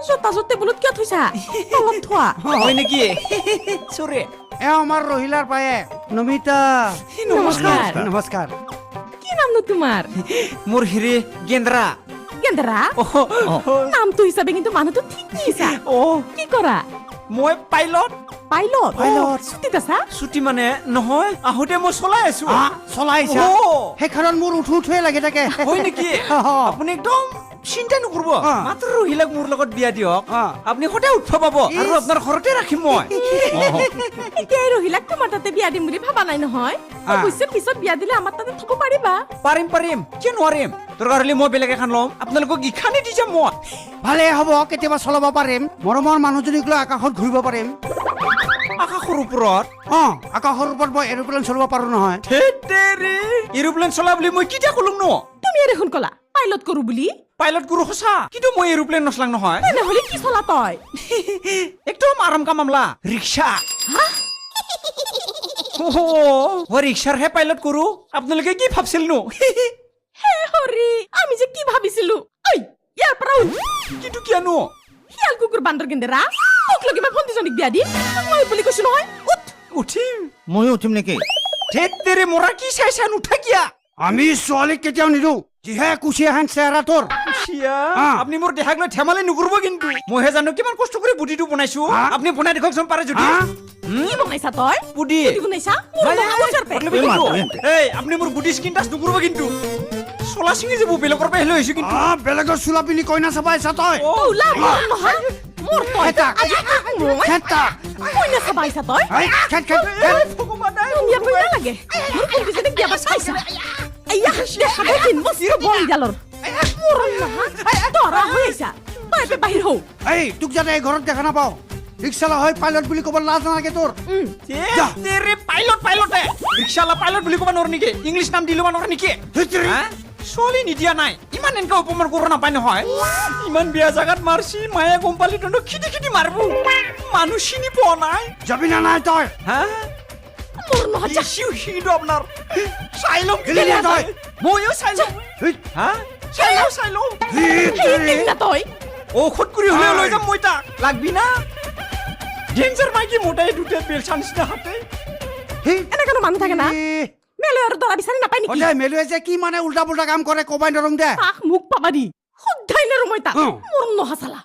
জোতা জোত টেবুলত কিয় থৈছা তলত থোৱা হয় নেকি চৰে আমাৰ ৰহিলাৰ পায়ে নমিতা নমস্কাৰ নমস্কাৰ কি নামনো তোমাৰ মোৰ হিৰে গেন্দ্ৰা গেন্দ্ৰা নামটো হিচাপে কিন্তু মানুহটো ঠিক দিছা কি কৰা মই পাইলট পাইলট পাইলট। ছুটিত আছা ছুটি মানে নহয় আহোঁতে মই চলাই আছো চলাইছা অ। সেইখনত মোৰ উঠোৱে লাগি থাকে হয় নেকি আপুনি একদম চিন্তা নকৰিব মাত্ৰ ৰহিলাক মোৰ লগত বিয়া দিয়ক আপুনি সদায় উঠব পাব আৰু আপোনাৰ ঘৰতে ৰাখিম মই এতিয়া ৰহিলাক তোমাৰ তাতে বিয়া দিম বুলি ভাবা নাই নহয় অৱশ্যে পিছত বিয়া দিলে আমাৰ তাতে থব পাৰিবা পাৰিম পাৰিম কিয় নোৱাৰিম দৰকাৰ হ'লে মই বেলেগ এখন ল'ম আপোনালোকক ইখানে দি যাম মই ভালে হ'ব কেতিয়াবা চলাব পাৰিম মৰমৰ মানুহজনীক লৈ আকাশত ঘূৰিব পাৰিম আকাশৰ ওপৰত আকাশৰ ওপৰত মই এৰোপ্লেন চলাব পাৰো নহয় ধেতেৰি এৰোপ্লেন চলা বুলি মই কেতিয়া ক'লো ন তুমি দেখোন ক'লা পাইলট কৰো বুলি পাইলট গুৰু সঁচা কিন্তু মই এৰোপ্লেন নচলাং নহয় তেনেহ'লে কি চলা তই একদম আৰাম কাম মামলা ৰিক্সা মই ৰিক্সাৰহে পাইলট কৰো আপোনালোকে কি ভাবছিল নো হে হৰি আমি যে কি ভাবিছিলো ঐ ইয়াৰ পৰা উঠ কিন্তু কিয়নো শিয়াল কুকুৰ বান্দৰ গেন্দেৰা তোক লগি মই ভণ্টিজনীক বিয়া দিম মই বুলি কৈছো নহয় উঠ উঠিম ময়ো উঠিম নেকি ধেতেৰি মৰা কি চাইছা নুঠা কিয়া আমি ছোৱালীক কেতিয়াও নিদিওঁ যিহে কুচিয়া হেন চেহেৰা তোৰ আপুনি মোৰ দেহাক লৈ ধেমালি নকৰিব কিন্তু মইহে জানো কিমান কষ্ট কৰি বুটিটো বনাইছো আপুনি বনাই দেখকচোন পাৰে যদি কি বনাইছা তই বুটি কি বনাইছা মোৰ মহাবজাৰ পে এই আপুনি মোৰ বুটি স্কিন টাচ নকৰিব কিন্তু চলা চিঙি যাব বেলেগৰ পৰা হেলৈ হৈছো কিন্তু বেলেগৰ চোলা পিনি কইনা চাবাইছা তই ওলা নহয় মোৰ তই আজি কইনা চাবাইছা তই ভগৱান বিয়া কৰিব নালাগে মোৰ ভণ্টিজনীক বিয়া চাইছা এয়া দেখা দিন মস্ত বংগালৰ মোৰ নহয় তৰা হৈ আছা তই বাহিৰ হও এই তোক যাতে এই ঘৰত দেখা নাপাওঁ ৰিক্সালা হয় পাইলট বুলি ক'ব লাজ নালাগে তোৰ তেৰে পাইলট পাইলটে ৰিক্সালা পাইলট বুলি ক'ব নোৱাৰো নেকি ইংলিছ নাম দি ল'ব নোৱাৰো নেকি ছোৱালী নিদিয়া নাই ইমান এনেকে অপমান কৰিব নাপায় নহয় ইমান বেয়া জাগাত মাৰছি মায়ে গম পালি তই খিটি খিটি মাৰিব মানুহ চিনি পোৱা নাই যাবি না নাই তই মোৰ নহয় সিটো আপোনাৰ চাই লম গেলি নে তই ময়ো চাই লম চাই লম তই ঔষধ কৰি হ'লেও লৈ যাম মই তাক লাগবি না ডেঞ্জাৰ মাইকী মোটাই দুটা বেলচা নিচিনা হাতে এনেকেনো মানুহ থাকে না মেলে আৰু দৰা বিচাৰি নাপায় নেকি সদায় মেলুৱে যে কি মানে উল্টা পুল্টা কাম কৰে কবাই নৰং দে তাক মোক পাবা দি সদায় নেৰো মই তাক মোৰ নহয় চালা